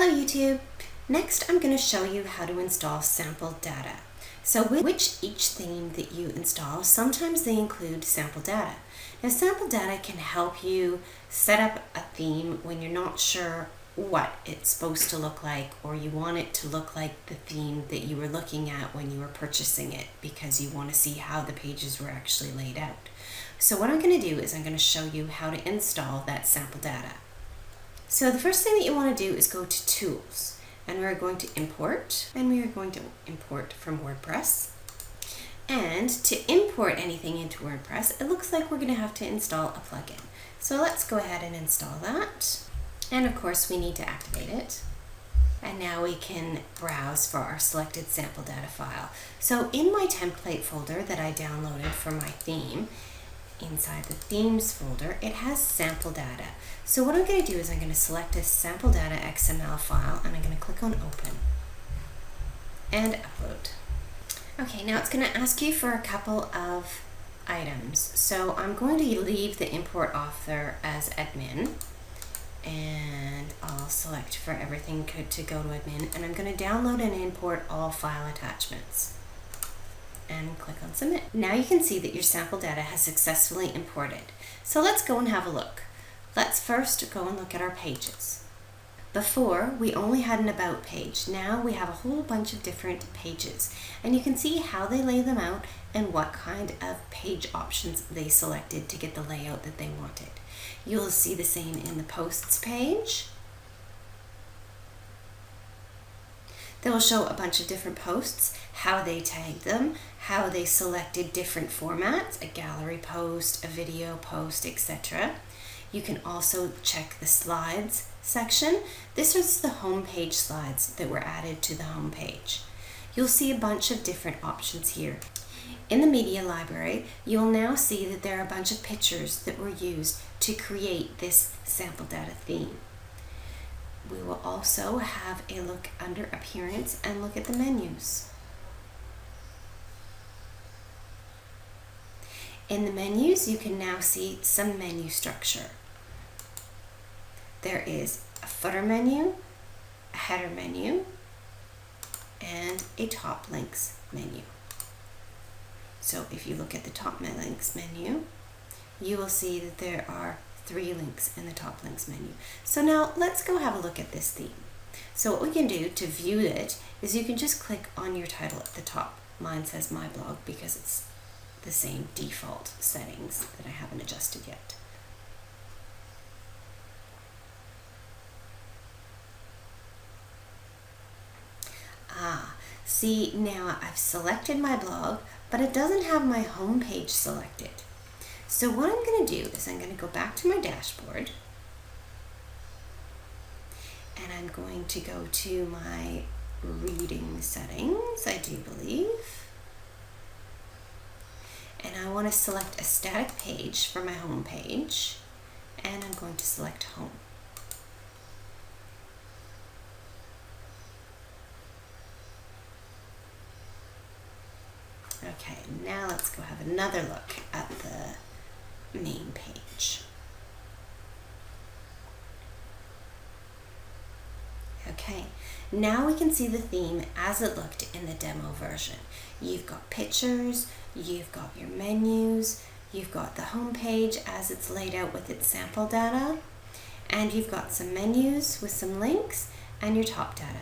Hello YouTube! Next I'm going to show you how to install sample data. So with each theme that you install, sometimes they include sample data. Now sample data can help you set up a theme when you're not sure what it's supposed to look like, or you want it to look like the theme that you were looking at when you were purchasing it because you want to see how the pages were actually laid out. So what I'm going to do is I'm going to show you how to install that sample data. So the first thing that you want to do is go to Tools, and we're going to import, and we are going to import from Wordpress. And to import anything into WordPress, it looks like we're going to have to install a plugin. So let's go ahead and install that. And of course we need to activate it. And now we can browse for our selected sample data file. So in my template folder that I downloaded for my theme, inside the themes folder, it has sample data. So what I'm going to do is I'm going to select a sample data XML file, and I'm going to click on open and upload. Okay, now it's going to ask you for a couple of items. So I'm going to leave the import author as admin, and I'll select for everything to go to admin, and I'm going to download and import all file attachments. And click on submit. Now you can see that your sample data has successfully imported. So let's go and have a look. Let's first go and look at our pages. Before, we only had an about page. Now we have a whole bunch of different pages, and you can see how they lay them out and what kind of page options they selected to get the layout that they wanted. You'll see the same in the posts page. They will show a bunch of different posts, how they tagged them, how they selected different formats, a gallery post, a video post, etc. You can also check the slides section. This is the home page slides that were added to the home page. You'll see a bunch of different options here. In the media library, you'll now see that there are a bunch of pictures that were used to create this sample data theme. We will also have a look under appearance and look at the menus. In the menus, you can now see some menu structure. There is a footer menu, a header menu, and a top links menu. So if you look at the top links menu, you will see that there are 3 links in the top links menu. So now let's go have a look at this theme. So what we can do to view it is you can just click on your title at the top. Mine says my blog because it's the same default settings that I haven't adjusted yet. See, now I've selected my blog, but it doesn't have my home page selected. So what I'm going to do is I'm going to go back to my dashboard, and I'm going to go to my reading settings, I do believe, and I want to select a static page for my home page, and I'm going to select home. Okay, now let's go have another look at the main page. Okay, now we can see the theme as it looked in the demo version. You've got pictures, you've got your menus, you've got the home page as it's laid out with its sample data, and you've got some menus with some links and your top data.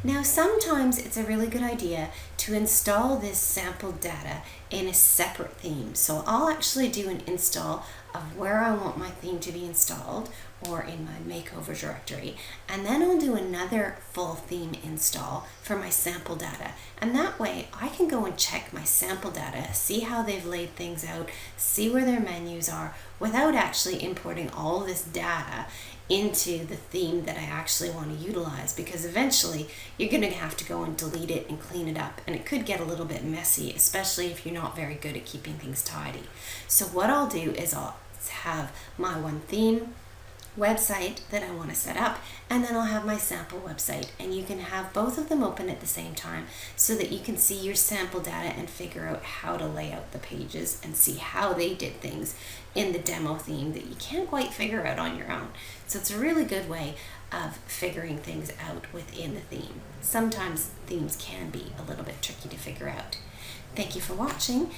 Now sometimes it's a really good idea to install this sample data in a separate theme. So I'll actually do an install of where I want my theme to be installed, or in my makeover directory, and then I'll do another full theme install for my sample data, and that way I can go and check my sample data, see how they've laid things out, see where their menus are, without actually importing all this data into the theme that I actually want to utilize, because eventually you're going to have to go and delete it and clean it up, and it could get a little bit messy, especially if you're not very good at keeping things tidy. So what I'll do is I'll have my one theme website that I want to set up, and then I'll have my sample website, and you can have both of them open at the same time so that you can see your sample data and figure out how to lay out the pages and see how they did things in the demo theme that you can't quite figure out on your own. So it's a really good way of figuring things out within the theme. Sometimes themes can be a little bit tricky to figure out. Thank you for watching.